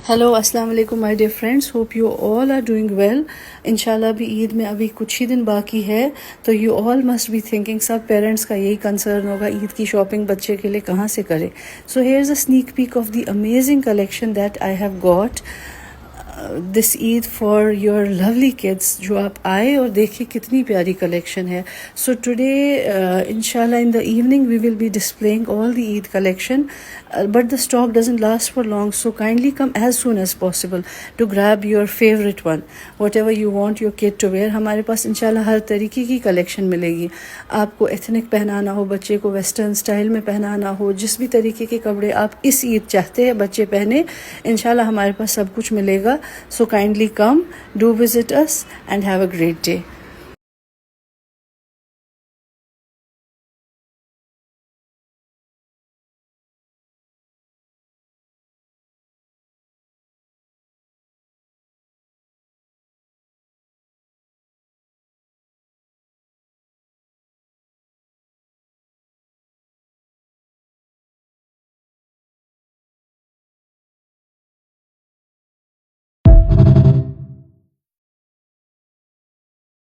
Hello अस्सलाम वालेकुम my dear friends, hope you all are doing well. इंशाल्लाह भी ईद में अभी कुछ ही दिन बाकी है, तो you all must be thinking, सब पेरेंट्स का यही कंसर्न होगा ईद की शॉपिंग बच्चे के लिए कहाँ से करें। So here is a sneak peek of the amazing collection that I have got this Eid for your lovely kids. जो आप आए और देखिए कितनी प्यारी कलेक्शन है। सो टुडे इंशाल्लाह in the evening we will be displaying all the Eid collection, but the stock doesn't last for long, so kindly come as soon as possible to grab your favorite one, whatever you want your kid to wear। हमारे पास इंशाल्लाह हर तरीके की collection मिलेगी। आपको ethnic पहनाना हो, बच्चे को वेस्टर्न स्टाइल में पहनाना हो, जिस भी तरीके के कपड़े आप इस ईद चाहते हैं बच्चे पहने, इंशाल्लाह हमारे पास सब कुछ मिलेगा। So kindly come, do visit us and have a great day.